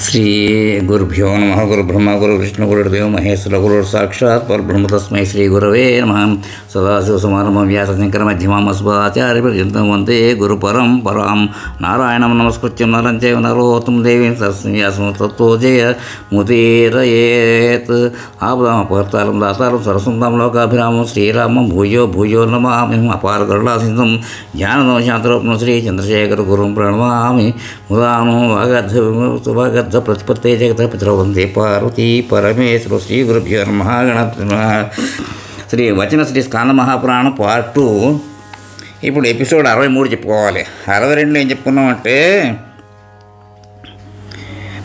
శ్రీ గురుభ్యో నమ. గురు బ్రహ్మ గురు విష్ణు గురుదేవ మహేశ్వర గురు సాక్షాత్ పరబ్రహ్మ తస్మై శ్రీ గురవే నమ. సదాశివసమారంభం వ్యాసశంకర మధ్యమామస్వాచార్య పర్యంతం వందే గురు పరంపరాం. నారాయణం నమస్కృత్యం నరం చైవ నరోత్తమం దేవీం సరస్వతీం వ్యాసం తత్తో జయ ముదీరయేత్. ఆపదామపహర్తారం దాతారం సరస్వతం లోకాభిరామం శ్రీరామం భూయో భూయో నమామి. అపార కరుణాసింధం జ్ఞానదోషాంతరూపం శ్రీ చంద్రశేఖర గురుం ప్రణమామి. ముదాను వాగర్ధ ప్రతిపత్తే జగత పితరౌ వందే పార్వతీ పరమేశ్వర. శ్రీ గురుభ్యో నమః. శ్రీ వచన శ్రీ స్కాంద మహాపురాణం పార్ట్ 2. ఇప్పుడు ఎపిసోడ్ 63 చెప్పుకోవాలి. 62 ఏం చెప్పుకున్నామంటే,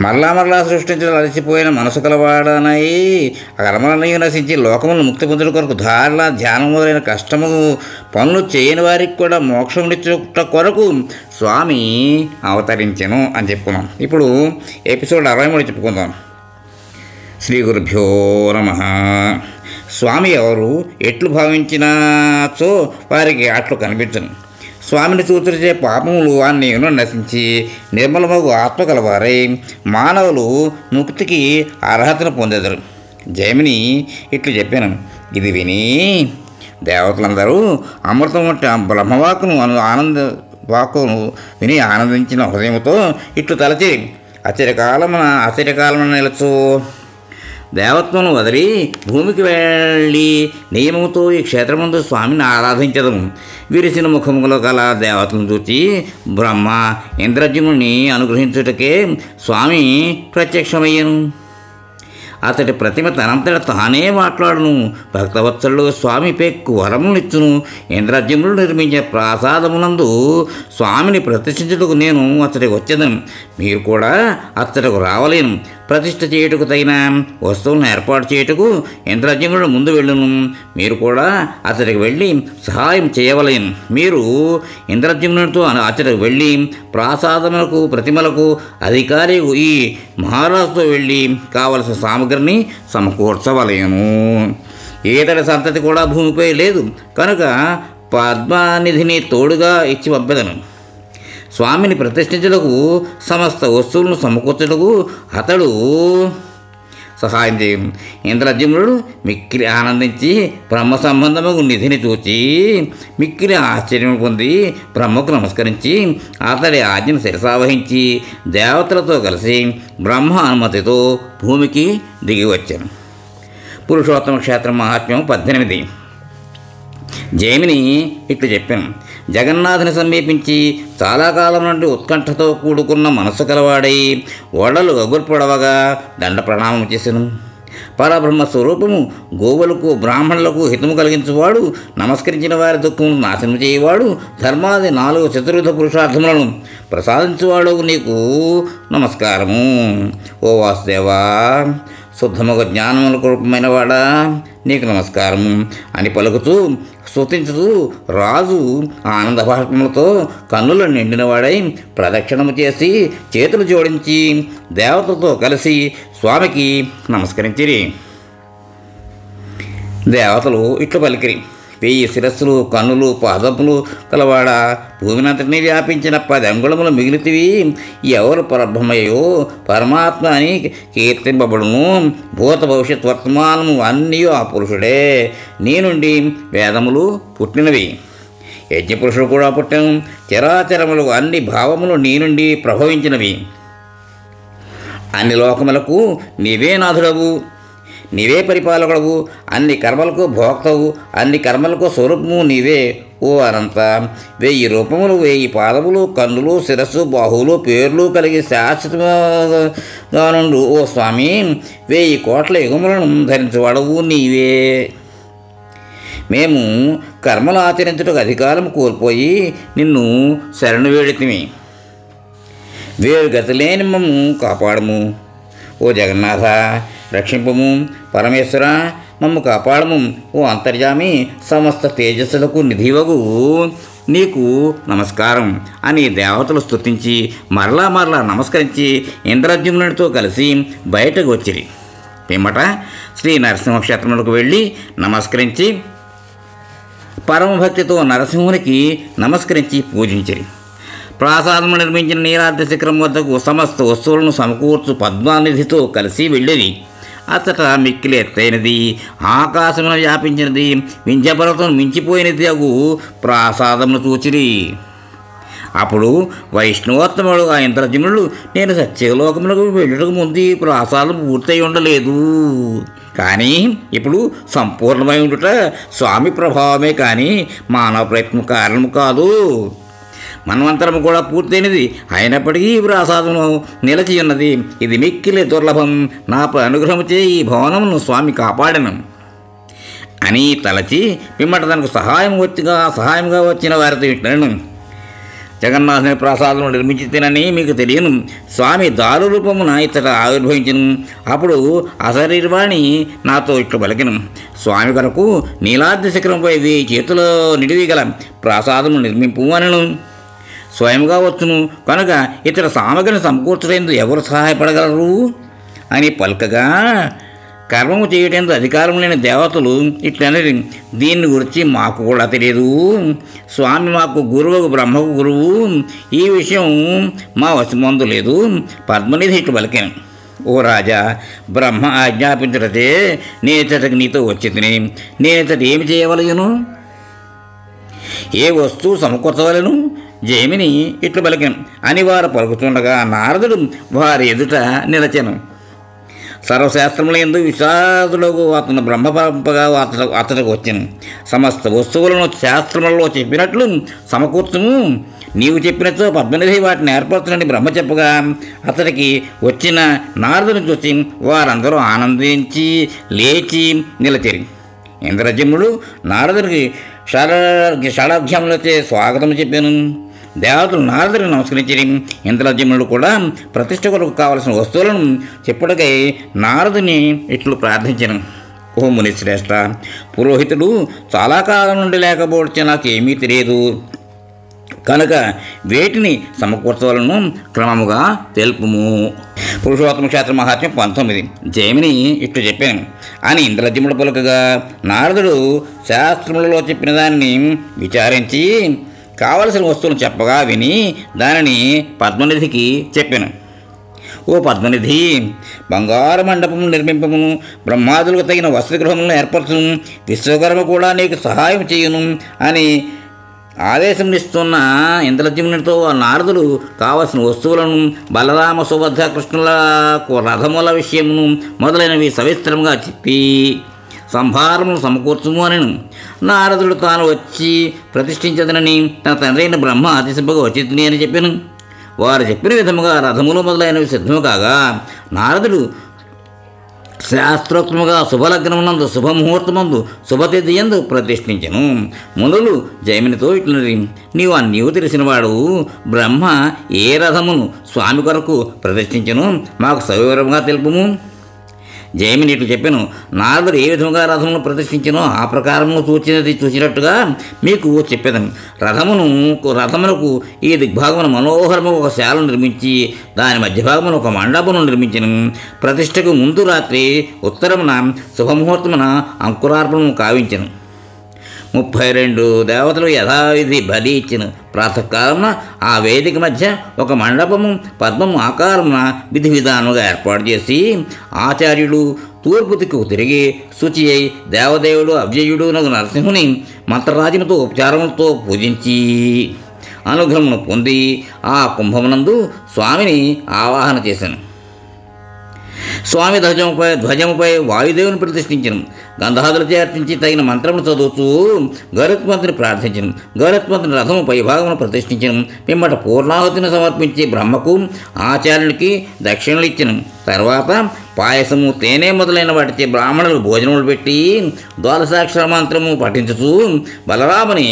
మరలా సృష్టించడం అలసిపోయిన మనసు కలవాడనై కర్మలన్నీ నశించి లోకములను ముక్తి పొందుట కొరకు ధారణ ధ్యానం మొదలైన కష్టము పనులు చేయని వారికి కూడా మోక్షమునిచ్చుట కొరకు స్వామి అవతరించెను అని చెప్పుకున్నాం. ఇప్పుడు ఎపిసోడ్ 63 చెప్పుకుందాం. శ్రీ గురుభ్యో నమః. స్వామి ఎవరు, ఎట్లు భావించినాచో వారికి అట్లు కనిపించను. స్వామిని చూతురిచే పాపములు అన్నీ నశించి నిర్మలమగు ఆత్మ కలవారై మానవులు ముక్తికి అర్హతను పొందెదరు. జైమిని ఇట్లు చెప్పాను. ఇది విని దేవతలందరూ అమృతం వంటి బ్రహ్మవాక్కును వాక్కును విని ఆనందించిన హృదయంతో ఇట్లు తలచి ఆశ్చర్యకాలమున నిలచు దేవత్వను వదిలి భూమికి వెళ్ళి నియమముతో ఈ క్షేత్రమందు స్వామిని ఆరాధించదము. విరిసిన ముఖములో గల దేవతలను చూచి బ్రహ్మ ఇంద్రజిముని అనుగ్రహించుటకే స్వామి ప్రత్యక్షమయ్యను. అతడి ప్రతిమ తనంతట తానే మాట్లాడును. భక్తవత్సలుడు స్వామి పెక్కు వరమునిచ్చును. ఇంద్రజిముడు నిర్మించే ప్రాసాదమునందు స్వామిని ప్రతిష్ఠించుటకు నేను అతడికి వచ్చేదను. మీరు కూడా అతడికి రావలేను. ప్రతిష్ఠ చేయుటకు తగిన వస్తువులను ఏర్పాటు చేయుటకు ఇంద్రజిముడు ముందు వెళ్ళును. మీరు కూడా అతడికి వెళ్ళి సహాయం చేయవలేను. మీరు ఇంద్రజిమునితో అతడికి వెళ్ళి ప్రాసాదములకు ప్రతిమలకు అధికారి ఈ మహారాజుతో వెళ్ళి కావలసిన సామగ్రిని సమకూర్చవలేను. ఈతడి సంతతి కూడా భూమిపై లేదు కనుక పద్మనిధిని తోడుగా ఇచ్చి పంపెదను. స్వామిని ప్రతిష్ఠించుటకు సమస్త వస్తువులను సమకూర్చుటకు అతడు సహాయం చేయను. ఇంద్రజిముడు మిక్కిలి ఆనందించి బ్రహ్మ సంబంధము నిధిని చూచి మిక్కిలి ఆశ్చర్యం పొంది బ్రహ్మకు నమస్కరించి అతడి ఆజ్ఞను శిరసావహించి దేవతలతో కలిసి బ్రహ్మ అనుమతితో భూమికి దిగి వచ్చాను. పురుషోత్తమ క్షేత్రం మహాత్మ్యం 18. జైమిని ఇట్లు చెప్పాను. జగన్నాథుని సమీపించి చాలా కాలం నుండి ఉత్కంఠతో కూడుకున్న మనస్సు కలవాడై ఓడలు ఎగుర్పొడవగా దండ ప్రణామం చేసెను. పరబ్రహ్మ స్వరూపము గోవులకు బ్రాహ్మణులకు హితము కలిగించువాడు, నమస్కరించిన వారి దుఃఖము నాశనం చేయవాడు, ధర్మాది 4 చతుర్విధ పురుషార్థములను ప్రసాదించువాడు నీకు నమస్కారము. ఓ వాసుదేవా, శుద్ధముగ జ్ఞానములకు రూపమైన వాడా, నీకు నమస్కారము అని పలుకుతూ స్తుతించుతూ రాజు ఆనంద భాష్పములతో కన్నులు నిండినవాడై ప్రదక్షిణము చేసి చేతులు జోడించి దేవతలతో కలిసి స్వామికి నమస్కరించిరి. దేవతలు ఇట్లు పలికిరి. 1000 శిరస్సులు, కన్నులు, పాదములు కలవాడ, భూమినంతటినీ వ్యాపించిన 10 అంగుళములు మిగిలితివి. ఎవరు పరబ్రహ్మయో పరమాత్మ అని కీర్తింపబడును. భూత భవిష్యత్ వర్తమానము అన్నీ ఆ పురుషుడే. నీ నుండి వేదములు పుట్టినవి, యజ్ఞపురుషుడు కూడా పుట్టను. చరాచరములు అన్ని భావములు నీ నుండి ప్రభవించినవి. అన్ని లోకములకు నీవే నాథుడవు, నీవే పరిపాలకుడవు. అన్ని కర్మలకు భోక్తవు, అన్ని కర్మలకు స్వరూపము నీవే. ఓ అనంత, 1000 రూపములు, 1000 పాదములు, కన్నులు, శిరస్సు, బాహువులు, పేర్లు కలిగి శాశ్వతంగా నుండు ఓ స్వామి, 1000 కోట్ల యుగములను ధరించేవాడవు నీవే. మేము కర్మలు ఆచరించుటకు అధికారం కోల్పోయి నిన్ను శరణు వేడితిమి. వేరు గతిలేని మమ్ము కాపాడము. ఓ జగన్నాథ, రక్షింపము. పరమేశ్వర, మమ్ము కాపాడము. ఓ అంతర్యామి, సమస్త తేజస్సులకు నిధివగు నీకు నమస్కారం అని దేవతలు స్తుతించి మరలా నమస్కరించి ఇంద్రజిమునితో కలిసి బయటకు వచ్చిరి. పిమ్మట శ్రీ నరసింహక్షేత్రములకు వెళ్ళి నమస్కరించి పరమభక్తితో నరసింహునికి నమస్కరించి పూజించిరి. ప్రాసాదము నిర్మించిన నీలాద్రి శిఖరం వద్దకు సమస్త వస్తువులను సమకూర్చు పద్మానిధితో కలిసి వెళ్ళేది. అతట మిక్కిలి ఎత్తైనది, ఆకాశమున వ్యాపించినది, వింధ్యపర్వతం మించిపోయినది అగు ప్రాసాదమును చూచిరి. అప్పుడు వైష్ణవోత్తముడు ఆ ఇంద్రజిమ్నుడు, నేను సత్యలోకములకు వెళ్ళటకు ముందు ఈ ప్రాసాదం పూర్తయి ఉండలేదు, కానీ ఇప్పుడు సంపూర్ణమై ఉండుట స్వామి ప్రభావమే కానీ మానవ ప్రయత్నం కారణము కాదు. మన్వంతరము కూడా పూర్తయినది, అయినప్పటికీ ఈ ప్రాసాదము నిలిచి ఉన్నది. ఇది మిక్కిలి దుర్లభం. నాపై అనుగ్రహముచే ఈ భవనమును స్వామి కాపాడను అని తలచి పిమ్మట తనకు సహాయంగా వచ్చిన వారితో ఇట్లను, జగన్నాథుని ప్రాసాదం నిర్మించితేనని మీకు తెలియను. స్వామి దారు రూపమున ఇతట ఆవిర్భవించను. అప్పుడు అశరీరవాణి నాతో ఇట్లు పలికెను, స్వామి కొరకు నీలాద్రి శిఖరంపై చేతిలో నిడివిగల ప్రాసాదము నిర్మింపు అనను. స్వయంగా వచ్చును కనుక ఇతర సామగ్రిని సమకూర్చడానికి ఎవరు సహాయపడగలరు అని పలకగా, కర్మము చేయటందుకు అధికారం లేని దేవతలు ఇట్లనేది, దీన్ని గురించి మాకు కూడా తెలియదు. స్వామి మాకు గురువు, బ్రహ్మకు గురువు. ఈ విషయం మా వశమందు లేదు. పద్మనిధి ఇట్లు పలికాను, ఓ రాజా, బ్రహ్మ ఆజ్ఞాపించటతే నేనితటికి నీతో వచ్చి తిని నేనితటి ఏమి చేయవలయను? ఏ వస్తువు సమకూర్చవలను? జైమిని ఇట్లు పలికాను అని వారు పలుకుతుండగా నారదుడు వారి ఎదుట నిలచెను. సర్వశాస్త్రముల యందు విషాదులకు అతను బ్రహ్మపరంపగా అతడికి వచ్చాను. సమస్త వస్తువులను శాస్త్రములలో చెప్పినట్లు సమకూర్చము. నీవు చెప్పినతో పద్మనిధి వాటిని ఏర్పరచునని బ్రహ్మ చెప్పగా అతడికి వచ్చిన నారదుని చూసి వారందరూ ఆనందించి లేచి నిలచేరి. ఇంద్రజిమ్నుడు నారదుడికి షడాఖ్యములచే స్వాగతం చెప్పాను. దేవతలు నారదుడిని నమస్కరించిరి. ఇంద్రజిమ్నుడు కూడా ప్రతిష్ఠ కొరకు కావలసిన వస్తువులను చెప్పుటకై నారదుని ఇట్లు ప్రార్థించను, ఓ మునిశ్రేష్ఠ, పురోహితుడు చాలా కాలం నుండి లేకపోవచ్చు, నాకేమీ తెలియదు కనుక వేటిని సమకూర్చవలను క్రమముగా తెలుపుము. పురుషోత్తమ క్షేత్ర మహాత్మ్యం 19. జైమిని ఇట్లు చెప్పాను అని ఇంద్రజిమ్నుడు పలుకగా నారదుడు శాస్త్రములలో చెప్పిన దాన్ని విచారించి కావలసిన వస్తువులను చెప్పగా విని దానిని పద్మనిధికి చెప్పాను. ఓ పద్మనిధి, బంగారు మండపము నిర్మింపము, బ్రహ్మాదులకు తగిన వసతిగృహములను ఏర్పరచును, విశ్వకర్మ కూడా నీకు సహాయం చేయును అని ఆదేశం ఇస్తున్న ఇంద్రజిమ్నుడితో నారదుడు కావలసిన వస్తువులను, బలరామ సుభద్ర కృష్ణులకు రథముల విషయమును మొదలైనవి సవిస్తరంగా చెప్పి సంభారమును సమకూర్చుము అని నారదుడు తాను వచ్చి ప్రతిష్ఠించదనని తన తండ్రి అయిన బ్రహ్మ అతిశంపగా వచ్చింది అని చెప్పాను. వారు చెప్పిన విధముగా రథములు మొదలైనవి సిద్ధము కాగా నారదుడు శాస్త్రోక్తముగా శుభలగ్నమునందు శుభముహూర్తమందు శుభతిథి యందు ప్రతిష్ఠించెను. మునులు జైమినితో ఇట్లున్నది, నీవు తెలిసినవాడు, బ్రహ్మ ఏ రథమును స్వామి కొరకు ప్రతిష్ఠించెను మాకు సవివరంగా తెలుపుము. జైమిని ఇట్లు చెప్పాను, నారదుడు ఏ విధంగా రథమును ప్రతిష్ఠించినో ఆ ప్రకారము చూసినట్టుగా మీకు చెప్పేదను. రథమునకు ఈ దిగ్భాగమున మనోహరము ఒక శాలను నిర్మించి దాని మధ్య భాగమున ఒక మండపమును నిర్మించను. ప్రతిష్టకు ముందు రాత్రి ఉత్తరమున శుభముహూర్తమున అంకురార్పణము కావించను. 32 దేవతలు యథావిధి బలి ఇచ్చిన ప్రాతకాలమున ఆ వేదిక మధ్య ఒక మండపము పద్మము ఆకారమున విధి విధానముగా ఏర్పాటు చేసి ఆచార్యుడు తూర్పు దిక్కుకు తిరిగి శుచి అయి దేవదేవుడు అవ్యయుడు నరసింహుని మంత్రరాజముతో ఉపచారములతో పూజించి అనుగ్రహమును పొంది ఆ కుంభమునందు స్వామిని ఆవాహన చేశాను. స్వామి ధ్వజముపై వాయుదేవుని ప్రతిష్ఠించను. గంధాదులచే అర్చించి తగిన మంత్రమును చదువుతూ గరుత్మంతుని ప్రార్థించను. గరుత్మంతుని రథము పై భాగమును ప్రతిష్ఠించను. పిమ్మట పూర్ణాహుతిని సమర్పించి బ్రహ్మకు ఆచార్యునికి దక్షిణలు ఇచ్చను. తర్వాత పాయసము, తేనె మొదలైన వాటిచే బ్రాహ్మణులకు భోజనములు పెట్టి ద్వాదశాక్షర మంత్రము పఠించుతూ బలరాముని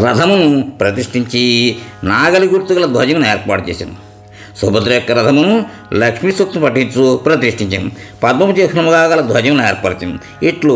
రథమును ప్రతిష్ఠించి నాగలి గుర్తుగల ధ్వజమును ఏర్పాటు చేశాను. సుభద్ర యొక్క రథమును లక్ష్మీ సూక్తం పఠించు ప్రతిష్ఠించాము. పద్మము చిహ్నముగా గల ధ్వజమును ఏర్పరచాము. ఇట్లు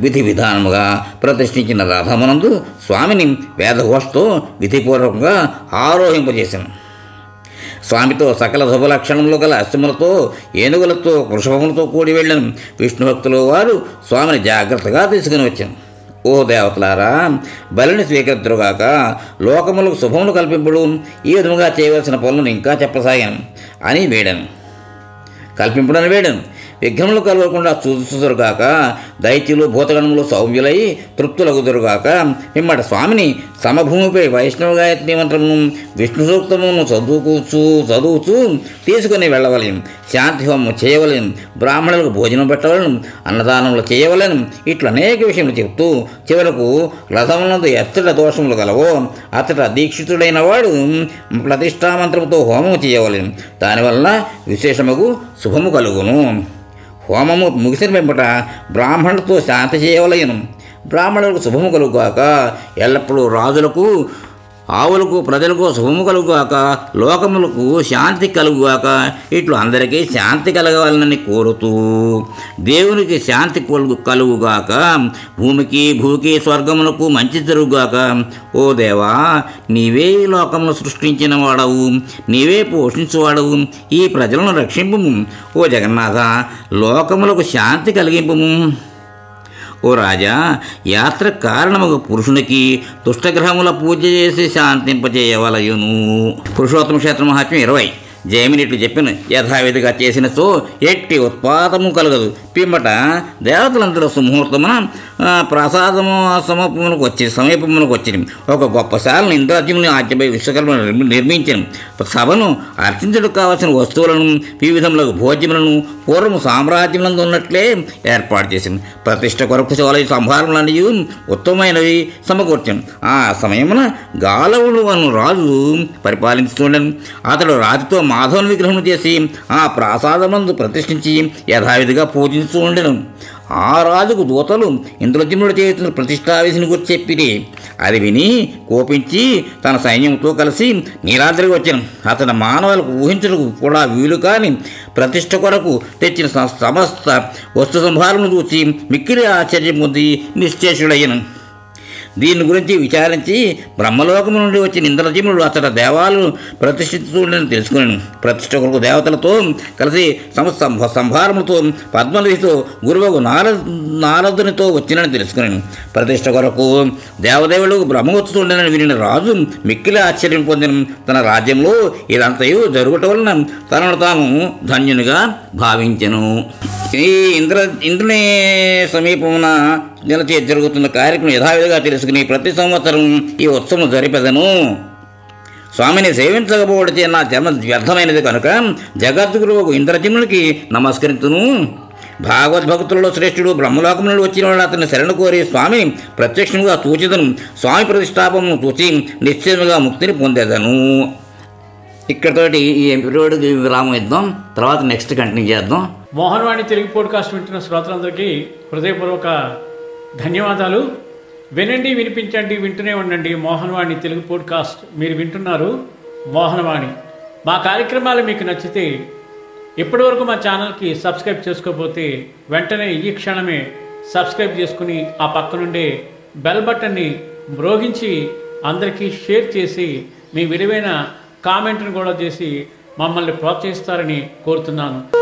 విధి విధానముగా ప్రతిష్ఠించిన రథమునందు స్వామిని వేదఘోషతో విధిపూర్వకంగా ఆరోహింపజేశాము. స్వామితో సకల శుభలక్షణములు గల అశ్వములతో, ఏనుగులతో, వృషభములతో కూడి వెళ్ళాను. విష్ణు భక్తులు వారు స్వామిని జాగ్రత్తగా తీసుకుని వచ్చాను. ఓ దేవతలారా, బలిని స్వీకరిద్దురుగాక, లోకములకు శుభములు కల్పింపుడు, ఈ విధముగా చేయవలసిన పనులను ఇంకా చెప్పసాగాను అని వేడాను. కల్పింపుడని వేడాను. విఘ్నములు కలగకుండా చూసుదురుగాక, దైత్యులు భూతగణములు సౌమ్యులై తృప్తులగుదురుగాక. పిమ్మట స్వామిని సమభూమిపై వైష్ణవ గాయత్రి మంత్రమును విష్ణు సూక్తమును చదువుతూ తీసుకుని వెళ్ళవలేను. శాంతి హోమం చేయవలేను. బ్రాహ్మణులకు భోజనం పెట్టవలను. అన్నదానములు చేయవలను. ఇట్లా అనేక విషయములు చెప్తూ చివరకు రథమునందు ఎచ్చట దోషములు గలవో అచ్చట దీక్షితుడైన వాడు ప్రతిష్టామంత్రముతో హోమము చేయవలేను. దానివల్ల విశేషముకు శుభము కలుగును. హోమము ముగిసిన వెంబట బ్రాహ్మణులతో శాంతి చేయవలయను. బ్రాహ్మణులకు శుభము కలుగుగాక. ఎల్లప్పుడూ రాజులకు, ఆవులకు, ప్రజలకు శుభము కలుగుగాక, లోకములకు శాంతి కలుగుగాక. ఇట్లు అందరికీ శాంతి కలగవాలని కోరుతూ దేవునికి శాంతి కలుగుగాక. భూమికి స్వర్గములకు మంచి జరుగుగాక. ఓ దేవా, నీవే ఈ లోకమును సృష్టించిన వాడవు, నీవే పోషించువాడవు. ఈ ప్రజలను రక్షింపుము. ఓ జగన్నాథ, లోకములకు శాంతి కలిగింపుము. ఓ రాజా, యాత్ర కారణముగా పురుషునికి దుష్టగ్రహముల పూజ చేసి శాంతింపజేయవలయును. పురుషోత్తమ క్షేత్ర మహాత్మ్యం 20. జయమిని ఇట్లు చెప్పిన యథావిధిగా చేసినతో ఎట్టి ఉత్పాదము కలగదు. పిమ్మట దేవతలందరూ సుముహూర్తమున ప్రసాదము సమీపమునకు వచ్చింది. ఒక గొప్ప శాలను ఇంద్రాజ్యముని ఆజ్ఞపై విశ్వకర్మ నిర్మించను. సభను అర్చించడానికి కావలసిన వస్తువులను, వివిధములకు భోజ్యములను పూర్వము సామ్రాజ్యములందు ఉన్నట్లే ఏర్పాటు చేసింది. ప్రతిష్ట కొరకు శివాలయ సంభారములన్నీ ఉత్తమమైనవి సమకూర్చాను. ఆ సమయమున గాలవుడు అను రాజు పరిపాలించుతుండను. అతడు రాజుతో మాధవుని విగ్రహం చేసి ఆ ప్రాసాదమందు ప్రతిష్ఠించి యథావిధిగా పూజిస్తూ ఉండెను. ఆ రాజుకు దూతలు ఇంద్రజిమ్నుడు చేస్తున్న ప్రతిష్టావిధిని గురించి చెప్పిరి. అది విని కోపించి తన సైన్యంతో కలిసి నీలాద్రికి వచ్చాను. అతని మానవులకు ఊహించడానికి కూడా వీలు కాని ప్రతిష్ట కొరకు తెచ్చిన సమస్త వస్తు సంభారమును చూసి మిక్కిలి ఆశ్చర్యం పొంది నిశ్చేషుడయ్యను. దీని గురించి విచారించి బ్రహ్మలోకము నుండి వచ్చిన ఇంద్రజిమ్నుడు అతడ దేవాలను ప్రతిష్ఠిస్తుండని తెలుసుకున్నాను. ప్రతిష్ఠ కొరకు దేవతలతో కలిసి సమస్త సంభారములతో పద్మనిధితో గురువుకు నారదునితో వచ్చినని తెలుసుకున్నాను. ప్రతిష్ఠ కొరకు దేవదేవుడు బ్రహ్మవచ్చుతుండని వినిన రాజు మిక్కిలి ఆశ్చర్యం పొందిన. తన రాజ్యంలో ఇదంతయు జరుగుట వలన తనను తాను ధన్యునిగా భావించెను. ఈ ఇంద్రుని సమీపమున నిలచి జరుగుతున్న కార్యక్రమం యథావిధిగా తెలుసుకుని ప్రతి సంవత్సరం ఈ ఉత్సవం జరిపెదను. స్వామిని సేవించకపోవడితే నా జన్మ వ్యర్థమైనది కనుక జగద్గురువుకు ఇంద్రజిమ్నునికి నమస్కరించును. భాగవద్భక్తులలో శ్రేష్ఠుడు బ్రహ్మలోకం నుండి వచ్చినవాడు అతన్ని శరణు కోరి స్వామిని ప్రత్యక్షంగా చూచిదను. స్వామి ప్రతిష్టాపమును చూచి నిశ్చయముగా ముక్తిని పొందేదను. ఇక్కడతోటి ఈ ఎపిసోడ్కి విరామం ఇద్దాం. తర్వాత నెక్స్ట్ కంటిన్యూ చేద్దాం. మోహన్వాణి తెలుగు పోడ్కాస్ట్ వింటున్న శ్రోతలందరికీ హృదయపూర్వక ధన్యవాదాలు. వినండి, వినిపించండి, వింటూనే ఉండండి. మోహన్వాణి తెలుగు పోడ్కాస్ట్ మీరు వింటున్నారు. మోహన్వాణి. మా కార్యక్రమాలు మీకు నచ్చితే ఇప్పటివరకు మా ఛానల్కి సబ్స్క్రైబ్ చేసుకోకపోతే వెంటనే ఈ క్షణమే సబ్స్క్రైబ్ చేసుకుని ఆ పక్కనుండే బెల్ బటన్ని మ్రోగించి అందరికీ షేర్ చేసి మీ విలువైన కామెంట్ను కూడా చేసి మమ్మల్ని ప్రోత్సహిస్తారని కోరుతున్నాను.